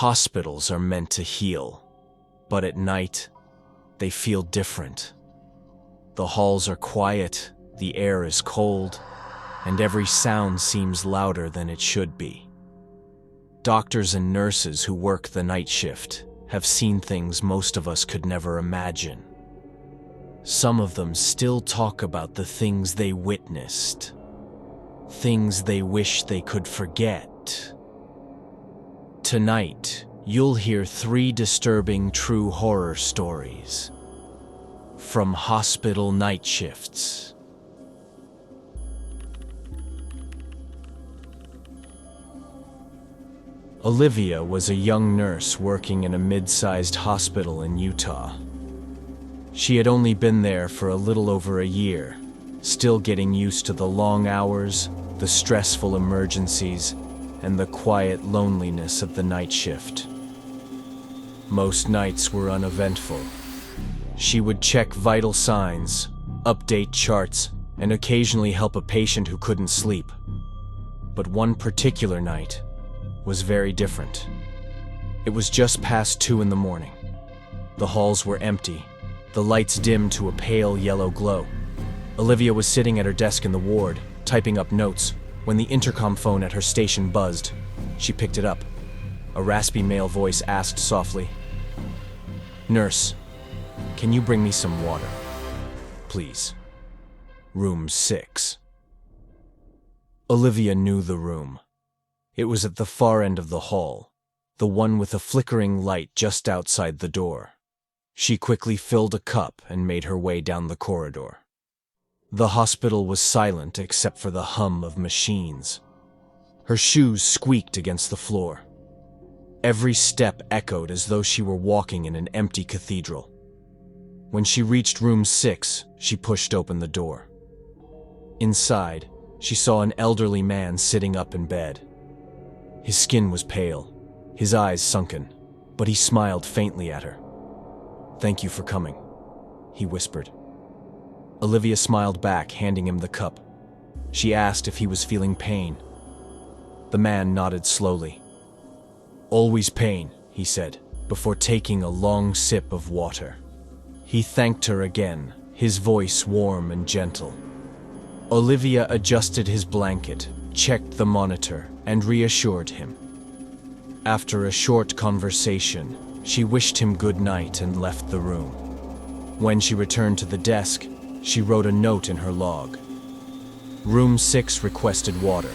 Hospitals are meant to heal, but at night, they feel different. The halls are quiet, the air is cold, and every sound seems louder than it should be. Doctors and nurses who work the night shift have seen things most of us could never imagine. Some of them still talk about the things they witnessed, things they wish they could forget. Tonight, you'll hear 3 disturbing true horror stories from hospital night shifts. Olivia was a young nurse working in a mid-sized hospital in Utah. She had only been there for a little over a year, still getting used to the long hours, the stressful emergencies, and the quiet loneliness of the night shift. Most nights were uneventful. She would check vital signs, update charts, and occasionally help a patient who couldn't sleep. But one particular night was very different. It was just past 2 in the morning. The halls were empty, the lights dimmed to a pale yellow glow. Olivia was sitting at her desk in the ward, typing up notes, when the intercom phone at her station buzzed. She picked it up. A raspy male voice asked softly, "Nurse, can you bring me some water? Please. Room 6. Olivia knew the room. It was at the far end of the hall, the one with a flickering light just outside the door. She quickly filled a cup and made her way down the corridor. The hospital was silent except for the hum of machines. Her shoes squeaked against the floor. Every step echoed as though she were walking in an empty cathedral. When she reached room 6, she pushed open the door. Inside, she saw an elderly man sitting up in bed. His skin was pale, his eyes sunken, but he smiled faintly at her. "Thank you for coming," he whispered. Olivia smiled back, handing him the cup. She asked if he was feeling pain. The man nodded slowly. "Always pain," he said, before taking a long sip of water. He thanked her again, his voice warm and gentle. Olivia adjusted his blanket, checked the monitor, and reassured him. After a short conversation, she wished him good night and left the room. When she returned to the desk, she wrote a note in her log. Room 6 requested water.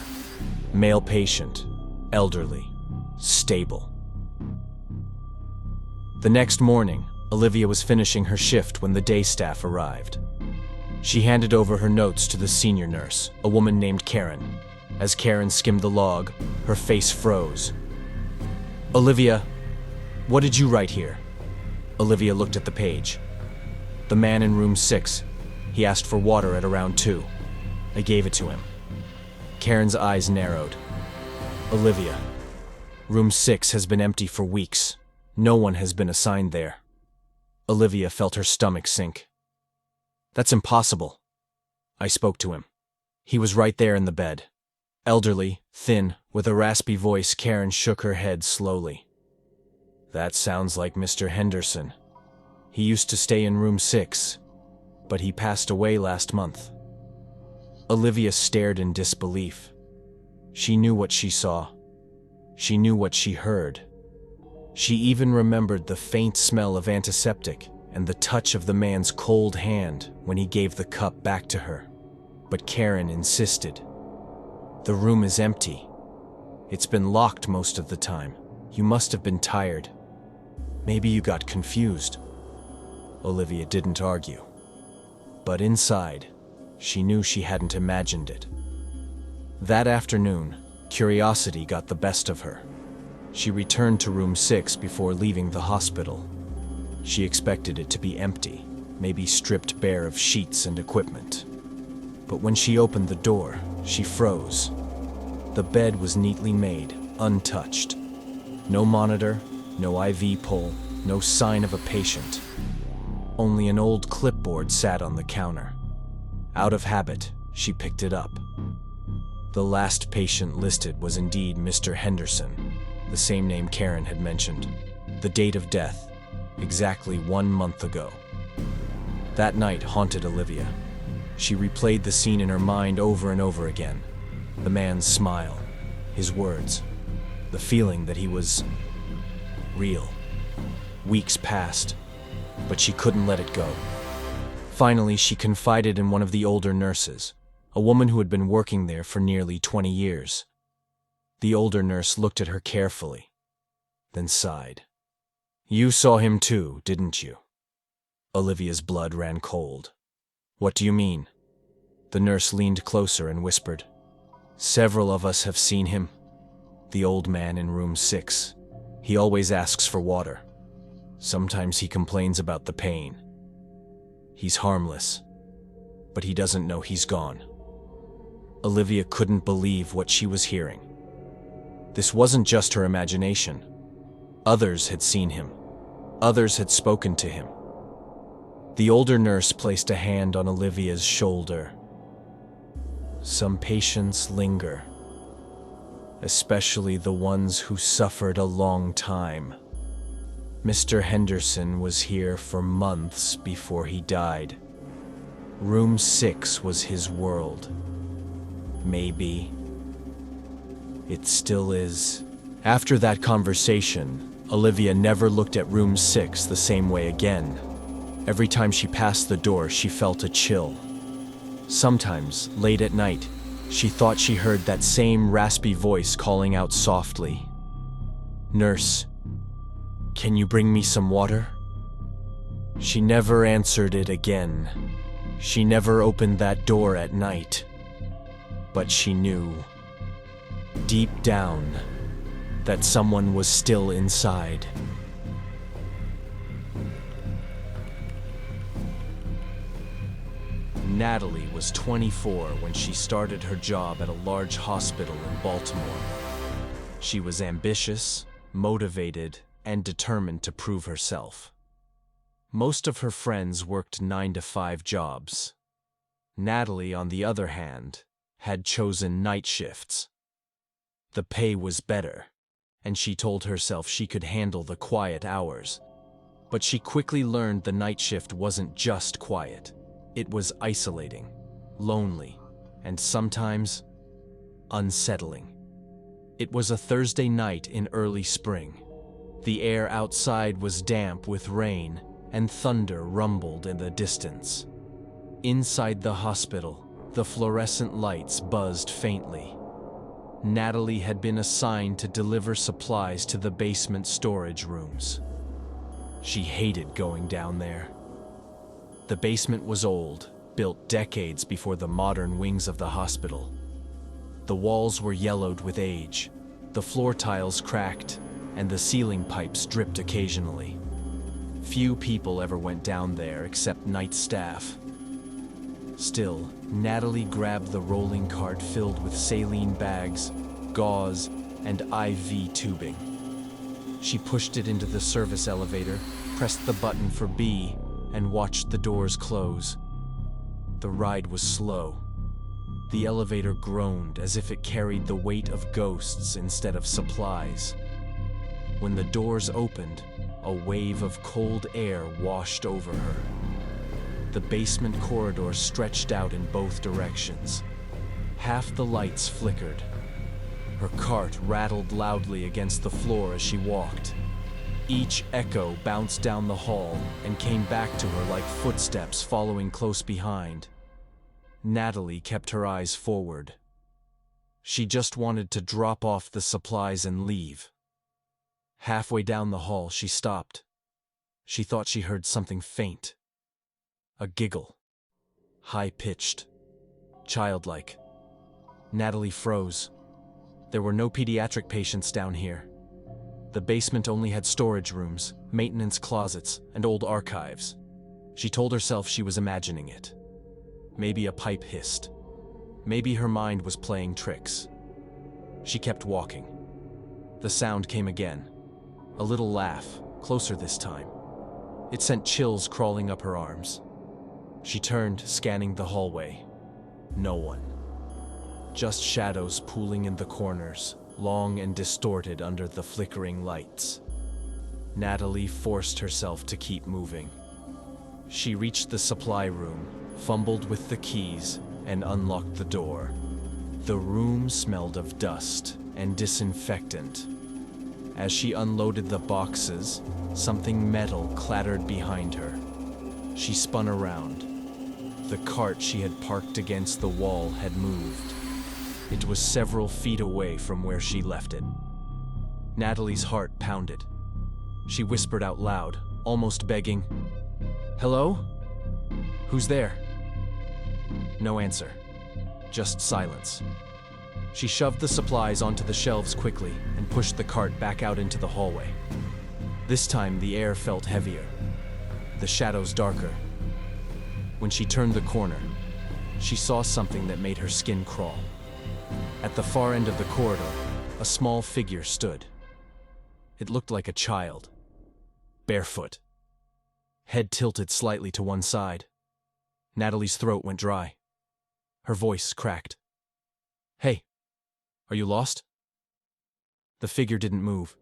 Male patient, elderly, stable. The next morning, Olivia was finishing her shift when the day staff arrived. She handed over her notes to the senior nurse, a woman named Karen. As Karen skimmed the log, her face froze. "Olivia, what did you write here?" Olivia looked at the page. "The man in room 6. He asked for water at around 2. I gave it to him." Karen's eyes narrowed. "Olivia, room 6 has been empty for weeks. No one has been assigned there." Olivia felt her stomach sink. "That's impossible." "I spoke to him. He was right there in the bed." Elderly, thin, with a raspy voice, Karen shook her head slowly. "That sounds like Mr. Henderson. He used to stay in room 6, but he passed away last month." Olivia stared in disbelief. She knew what she saw. She knew what she heard. She even remembered the faint smell of antiseptic and the touch of the man's cold hand when he gave the cup back to her. But Karen insisted. "The room is empty. It's been locked most of the time. You must have been tired. Maybe you got confused." Olivia didn't argue. But inside, she knew she hadn't imagined it. That afternoon, curiosity got the best of her. She returned to room 6 before leaving the hospital. She expected it to be empty, maybe stripped bare of sheets and equipment. But when she opened the door, she froze. The bed was neatly made, untouched. No monitor, no IV pole, no sign of a patient. Only an old clipboard sat on the counter. Out of habit, she picked it up. The last patient listed was indeed Mr. Henderson. the same name Karen had mentioned. The date of death, exactly 1 month ago. That night haunted Olivia. She replayed the scene in her mind over and over again. The man's smile, his words, the feeling that he was real. Weeks passed, but she couldn't let it go. Finally, she confided in one of the older nurses, a woman who had been working there for nearly 20 years. The older nurse looked at her carefully, then sighed. "You saw him too, didn't you?" Olivia's blood ran cold. "What do you mean?" The nurse leaned closer and whispered, "Several of us have seen him. The old man in room 6. He always asks for water. Sometimes he complains about the pain. He's harmless, but he doesn't know he's gone." Olivia couldn't believe what she was hearing. This wasn't just her imagination. Others had seen him. Others had spoken to him. The older nurse placed a hand on Olivia's shoulder. "Some patients linger, especially the ones who suffered a long time. Mr. Henderson was here for months before he died. Room 6 was his world. Maybe it still is." After that conversation, Olivia never looked at room 6 the same way again. Every time she passed the door, she felt a chill. Sometimes, late at night, she thought she heard that same raspy voice calling out softly, "Nurse, can you bring me some water?" She never answered it again. She never opened that door at night. But she knew, deep down, that someone was still inside. Natalie was 24 when she started her job at a large hospital in Baltimore. She was ambitious, motivated, and determined to prove herself. Most of her friends worked 9-to-5 jobs. Natalie, on the other hand, had chosen night shifts. The pay was better, and she told herself she could handle the quiet hours. But she quickly learned the night shift wasn't just quiet. It was isolating, lonely, and sometimes unsettling. It was a Thursday night in early spring. The air outside was damp with rain, and thunder rumbled in the distance. Inside the hospital, the fluorescent lights buzzed faintly. Natalie had been assigned to deliver supplies to the basement storage rooms. She hated going down there. The basement was old, built decades before the modern wings of the hospital. The walls were yellowed with age, the floor tiles cracked, and the ceiling pipes dripped occasionally. Few people ever went down there except night staff. Still, Natalie grabbed the rolling cart filled with saline bags, gauze, and IV tubing. She pushed it into the service elevator, pressed the button for B, and watched the doors close. The ride was slow. The elevator groaned as if it carried the weight of ghosts instead of supplies. When the doors opened, a wave of cold air washed over her. The basement corridor stretched out in both directions. Half the lights flickered. Her cart rattled loudly against the floor as she walked. Each echo bounced down the hall and came back to her like footsteps following close behind. Natalie kept her eyes forward. She just wanted to drop off the supplies and leave. Halfway down the hall, she stopped. She thought she heard something faint. A giggle. High-pitched. Childlike. Natalie froze. There were no pediatric patients down here. The basement only had storage rooms, maintenance closets, and old archives. She told herself she was imagining it. Maybe a pipe hissed. Maybe her mind was playing tricks. She kept walking. The sound came again. A little laugh, closer this time. It sent chills crawling up her arms. She turned, scanning the hallway. No one. Just shadows pooling in the corners. long and distorted under the flickering lights. Natalie forced herself to keep moving. She reached the supply room, fumbled with the keys, and unlocked the door. The room smelled of dust and disinfectant. As she unloaded the boxes, something metal clattered behind her. She spun around. The cart she had parked against the wall had moved. It was several feet away from where she left it. Natalie's heart pounded. She whispered out loud, almost begging, "Hello? Who's there?" No answer. Just silence. She shoved the supplies onto the shelves quickly and pushed the cart back out into the hallway. This time the air felt heavier, the shadows darker. When she turned the corner, she saw something that made her skin crawl. At the far end of the corridor, a small figure stood. It looked like a child, barefoot, head tilted slightly to one side. Natalie's throat went dry. Her voice cracked. "Hey, are you lost?" The figure didn't move.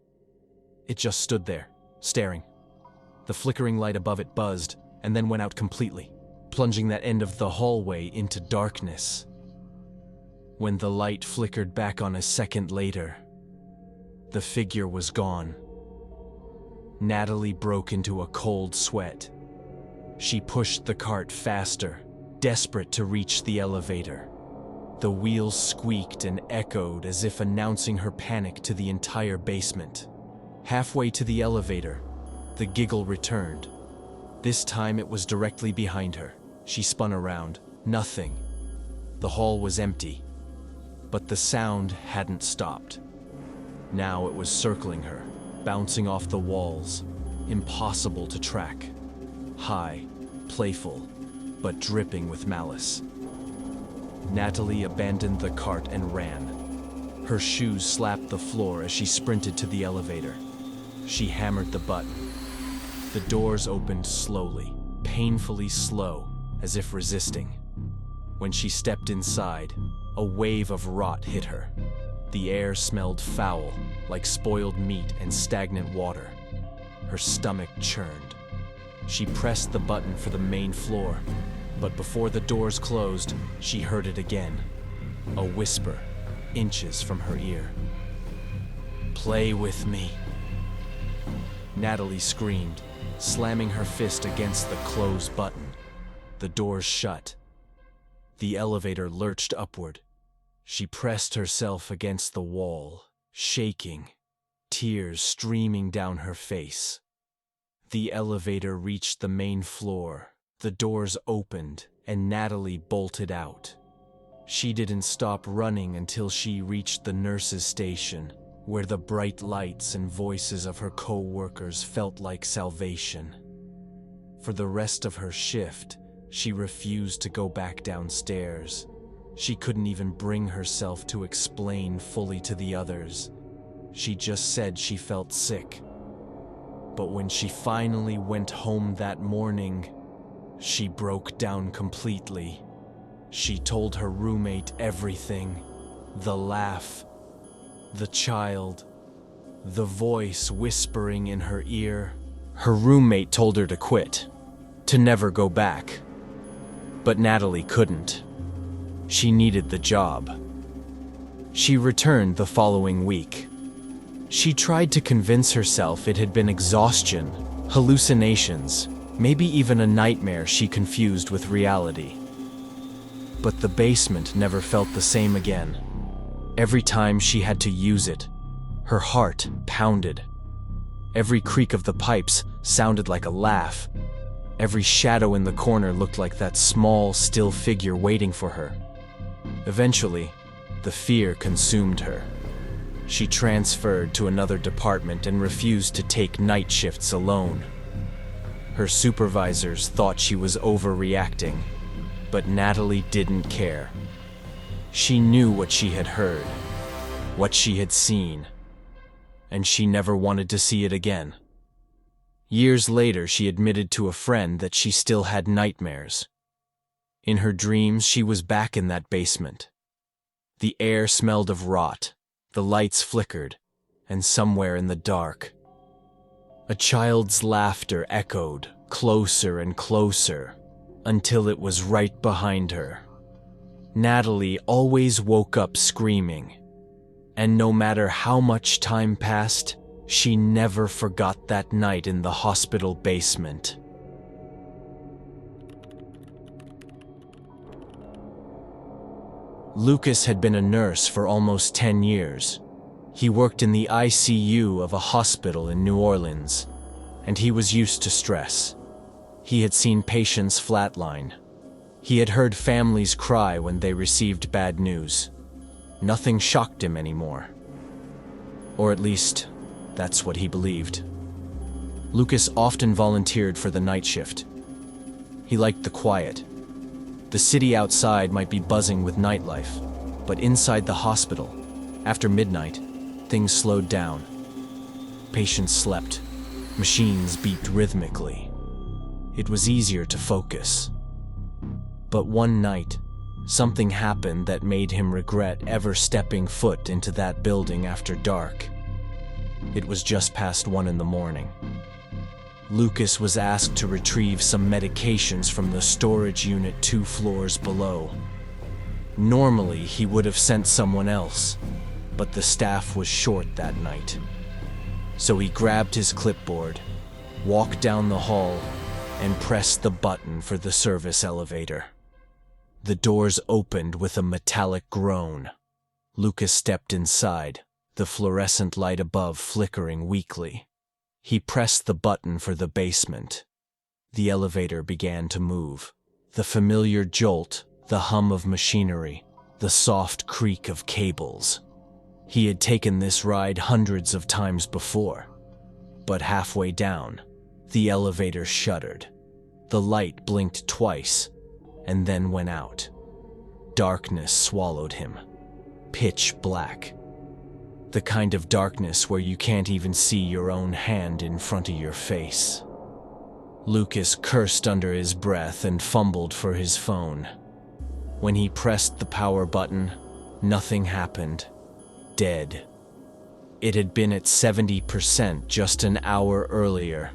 It just stood there, staring. The flickering light above it buzzed and then went out completely, plunging that end of the hallway into darkness. When the light flickered back on a second later, the figure was gone. Natalie broke into a cold sweat. She pushed the cart faster, desperate to reach the elevator. The wheels squeaked and echoed as if announcing her panic to the entire basement. Halfway to the elevator, the giggle returned. This time it was directly behind her. She spun around. Nothing. The hall was empty. But the sound hadn't stopped. Now it was circling her, bouncing off the walls, impossible to track. High, playful, but dripping with malice. Natalie abandoned the cart and ran. Her shoes slapped the floor as she sprinted to the elevator. She hammered the button. The doors opened slowly, painfully slow, as if resisting. When she stepped inside, a wave of rot hit her. The air smelled foul, like spoiled meat and stagnant water. Her stomach churned. She pressed the button for the main floor, but before the doors closed, she heard it again. A whisper, inches from her ear. "Play with me." Natalie screamed, slamming her fist against the close button. The doors shut. The elevator lurched upward. She pressed herself against the wall, shaking, tears streaming down her face. The elevator reached the main floor. The doors opened, and Natalie bolted out. She didn't stop running until she reached the nurse's station, where the bright lights and voices of her co-workers felt like salvation. For the rest of her shift, she refused to go back downstairs. She couldn't even bring herself to explain fully to the others. She just said she felt sick. But when she finally went home that morning, she broke down completely. She told her roommate everything. The laugh, the child, the voice whispering in her ear. Her roommate told her to quit, to never go back. But Natalie couldn't. She needed the job. She returned the following week. She tried to convince herself it had been exhaustion, hallucinations, maybe even a nightmare she confused with reality. But the basement never felt the same again. Every time she had to use it, her heart pounded. Every creak of the pipes sounded like a laugh. Every shadow in the corner looked like that small, still figure waiting for her. Eventually, the fear consumed her. She transferred to another department and refused to take night shifts alone. Her supervisors thought she was overreacting, but Natalie didn't care. She knew what she had heard, what she had seen, and she never wanted to see it again. Years later, she admitted to a friend that she still had nightmares. In her dreams, she was back in that basement. The air smelled of rot. The lights flickered, and somewhere in the dark, a child's laughter echoed closer and closer until it was right behind her. Natalie always woke up screaming, and no matter how much time passed, she never forgot that night in the hospital basement. Lucas had been a nurse for almost 10 years. He worked in the ICU of a hospital in New Orleans, and he was used to stress. He had seen patients flatline. He had heard families cry when they received bad news. Nothing shocked him anymore. Or at least, that's what he believed. Lucas often volunteered for the night shift. He liked the quiet. The city outside might be buzzing with nightlife, but inside the hospital, after midnight, things slowed down. Patients slept. Machines beeped rhythmically. It was easier to focus. But one night, something happened that made him regret ever stepping foot into that building after dark. It was just past 1 a.m. Lucas was asked to retrieve some medications from the storage unit 2 floors below. Normally, he would have sent someone else, but the staff was short that night. So he grabbed his clipboard, walked down the hall, and pressed the button for the service elevator. The doors opened with a metallic groan. Lucas stepped inside, the fluorescent light above flickering weakly. He pressed the button for the basement. The elevator began to move. The familiar jolt, the hum of machinery, the soft creak of cables. He had taken this ride hundreds of times before. But halfway down, the elevator shuddered. The light blinked twice, and then went out. Darkness swallowed him. Pitch black. The kind of darkness where you can't even see your own hand in front of your face. Lucas cursed under his breath and fumbled for his phone. When he pressed the power button, nothing happened. Dead. It had been at 70% just an hour earlier.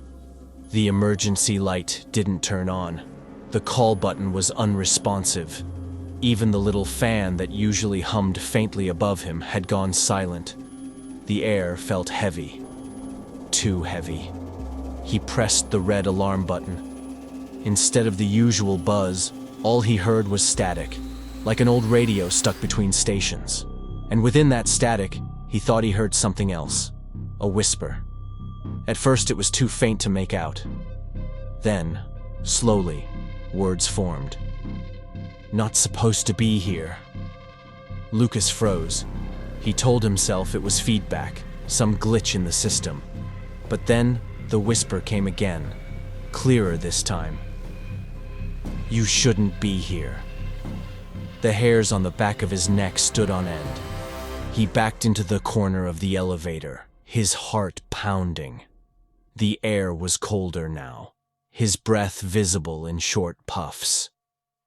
The emergency light didn't turn on. The call button was unresponsive. Even the little fan that usually hummed faintly above him had gone silent. The air felt heavy. Too heavy. He pressed the red alarm button. Instead of the usual buzz, all he heard was static, like an old radio stuck between stations. And within that static, he thought he heard something else. A whisper. At first it was too faint to make out. Then, slowly, words formed. "Not supposed to be here." Lucas froze. He told himself it was feedback, some glitch in the system. But then, the whisper came again, clearer this time. "You shouldn't be here." The hairs on the back of his neck stood on end. He backed into the corner of the elevator, his heart pounding. The air was colder now, his breath visible in short puffs.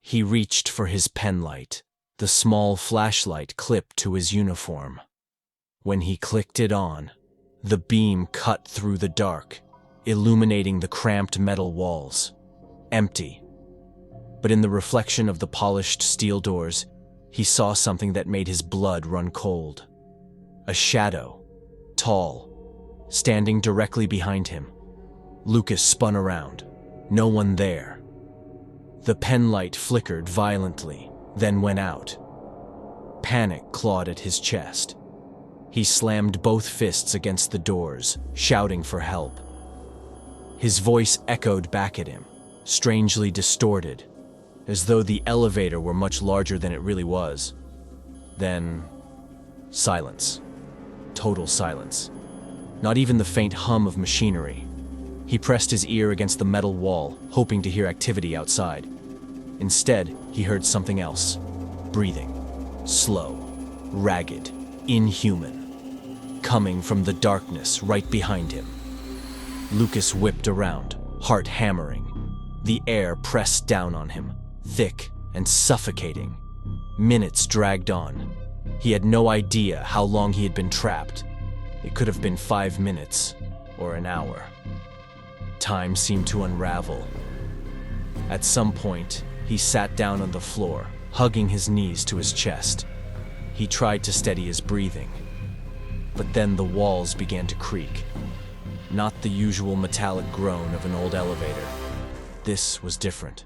He reached for his penlight, the small flashlight clipped to his uniform. When he clicked it on, the beam cut through the dark, illuminating the cramped metal walls. Empty. But in the reflection of the polished steel doors, he saw something that made his blood run cold. A shadow, tall, standing directly behind him. Lucas spun around. No one there. The penlight flickered violently, then went out. Panic clawed at his chest. He slammed both fists against the doors, shouting for help. His voice echoed back at him, strangely distorted, as though the elevator were much larger than it really was. Then, silence. Total silence. Not even the faint hum of machinery. He pressed his ear against the metal wall, hoping to hear activity outside. Instead, he heard something else. Breathing. Slow. Ragged. Inhuman. Coming from the darkness right behind him. Lucas whipped around, heart hammering. The air pressed down on him, thick and suffocating. Minutes dragged on. He had no idea how long he had been trapped. It could have been 5 minutes or an hour. Time seemed to unravel. At some point, he sat down on the floor, hugging his knees to his chest. He tried to steady his breathing. But then the walls began to creak. Not the usual metallic groan of an old elevator. This was different.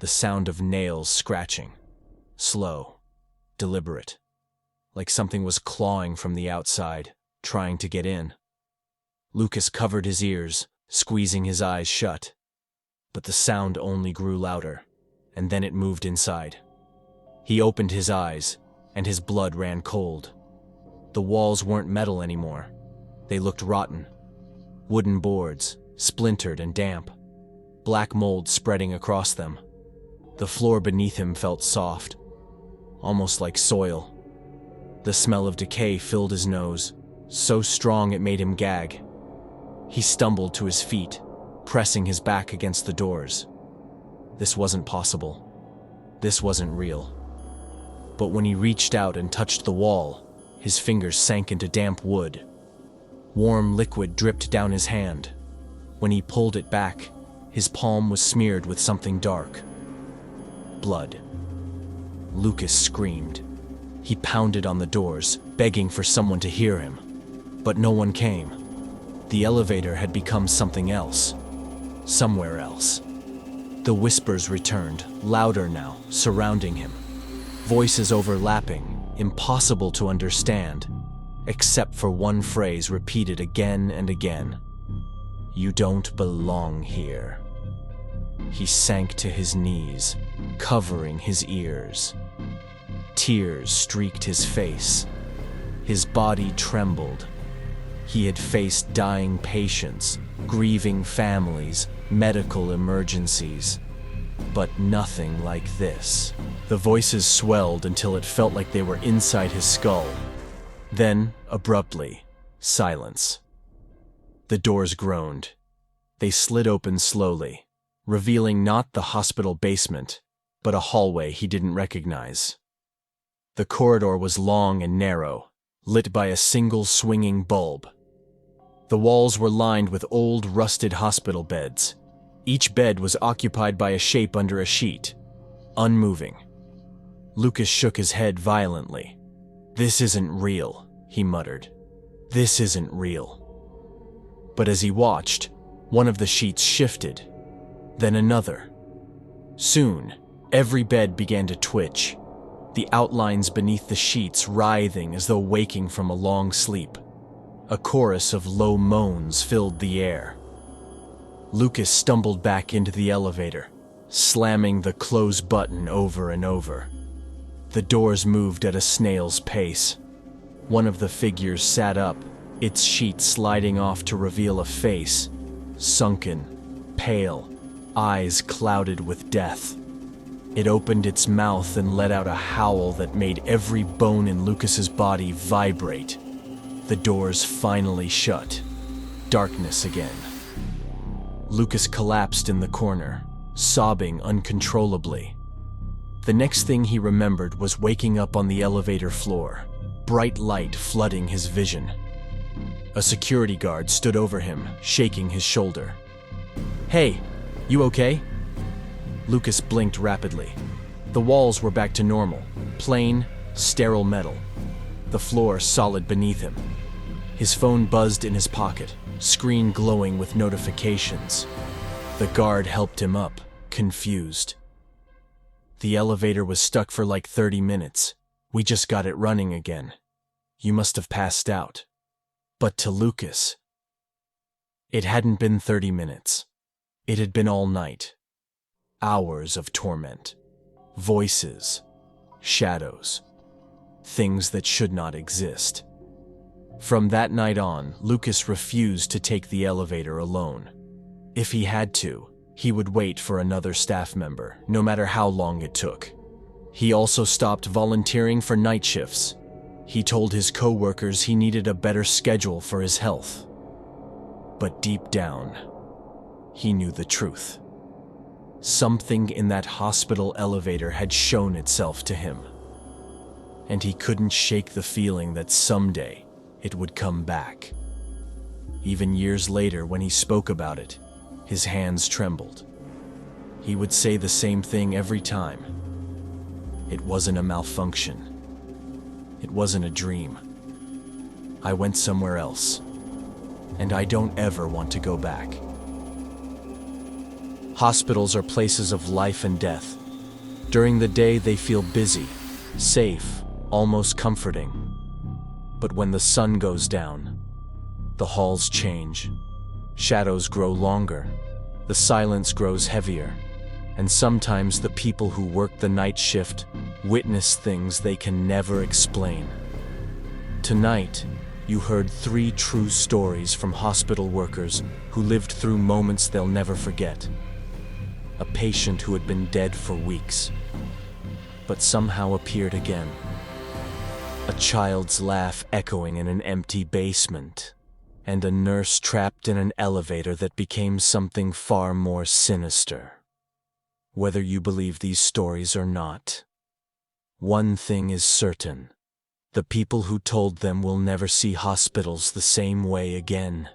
The sound of nails scratching. Slow, deliberate. Like something was clawing from the outside, trying to get in. Lucas covered his ears, squeezing his eyes shut. But the sound only grew louder, and then it moved inside. He opened his eyes, and his blood ran cold. The walls weren't metal anymore. They looked rotten. Wooden boards, splintered and damp. Black mold spreading across them. The floor beneath him felt soft, almost like soil. The smell of decay filled his nose, so strong it made him gag. He stumbled to his feet, pressing his back against the doors. This wasn't possible. This wasn't real. But when he reached out and touched the wall, his fingers sank into damp wood. Warm liquid dripped down his hand. When he pulled it back, his palm was smeared with something dark. Blood. Lucas screamed. He pounded on the doors, begging for someone to hear him. But no one came. The elevator had become something else. Somewhere else. The whispers returned, louder now, surrounding him. Voices overlapping, impossible to understand, except for one phrase repeated again and again. "You don't belong here." He sank to his knees, covering his ears. Tears streaked his face. His body trembled. He had faced dying patients, grieving families, medical emergencies. But nothing like this. The voices swelled until it felt like they were inside his skull. Then, abruptly, silence. The doors groaned. They slid open slowly, revealing not the hospital basement, but a hallway he didn't recognize. The corridor was long and narrow, lit by a single swinging bulb. The walls were lined with old, rusted hospital beds. Each bed was occupied by a shape under a sheet, unmoving. Lucas shook his head violently. "This isn't real," he muttered. "This isn't real." But as he watched, one of the sheets shifted, then another. Soon, every bed began to twitch, the outlines beneath the sheets writhing as though waking from a long sleep. A chorus of low moans filled the air. Lucas stumbled back into the elevator, slamming the close button over and over. The doors moved at a snail's pace. One of the figures sat up, its sheet sliding off to reveal a face, sunken, pale, eyes clouded with death. It opened its mouth and let out a howl that made every bone in Lucas's body vibrate. The doors finally shut. Darkness again. Lucas collapsed in the corner, sobbing uncontrollably. The next thing he remembered was waking up on the elevator floor, bright light flooding his vision. A security guard stood over him, shaking his shoulder. "Hey, you okay?" Lucas blinked rapidly. The walls were back to normal, plain, sterile metal. The floor solid beneath him. His phone buzzed in his pocket, screen glowing with notifications. The guard helped him up, confused. "The elevator was stuck for like 30 minutes. We just got it running again. You must have passed out." But to Lucas, it hadn't been 30 minutes. It had been all night. Hours of torment. Voices. Shadows. Things that should not exist. From that night on, Lucas refused to take the elevator alone. If he had to, he would wait for another staff member, no matter how long it took. He also stopped volunteering for night shifts. He told his co-workers he needed a better schedule for his health. But deep down, he knew the truth. Something in that hospital elevator had shown itself to him. and he couldn't shake the feeling that someday it would come back. Even years later, when he spoke about it, his hands trembled. He would say the same thing every time. It wasn't a malfunction. It wasn't a dream. I went somewhere else, and I don't ever want to go back. Hospitals are places of life and death. During the day, they feel busy, safe, almost comforting. But when the sun goes down, the halls change. Shadows grow longer, the silence grows heavier, and sometimes the people who work the night shift witness things they can never explain. Tonight, you heard 3 true stories from hospital workers who lived through moments they'll never forget. A patient who had been dead for weeks, but somehow appeared again. A child's laugh echoing in an empty basement, and a nurse trapped in an elevator that became something far more sinister. Whether you believe these stories or not, one thing is certain: the people who told them will never see hospitals the same way again.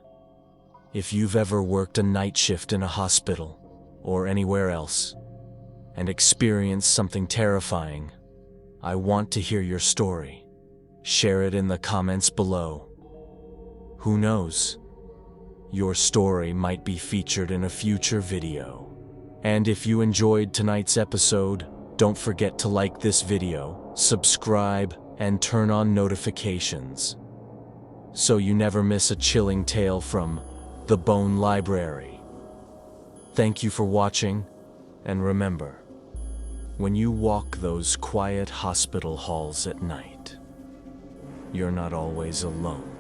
If you've ever worked a night shift in a hospital, or anywhere else, and experienced something terrifying, I want to hear your story. Share it in the comments below. Who knows? Your story might be featured in a future video. And if you enjoyed tonight's episode, don't forget to like this video, subscribe, and turn on notifications, so you never miss a chilling tale from the Bone Library. Thank you for watching, and remember, when you walk those quiet hospital halls at night, you're not always alone.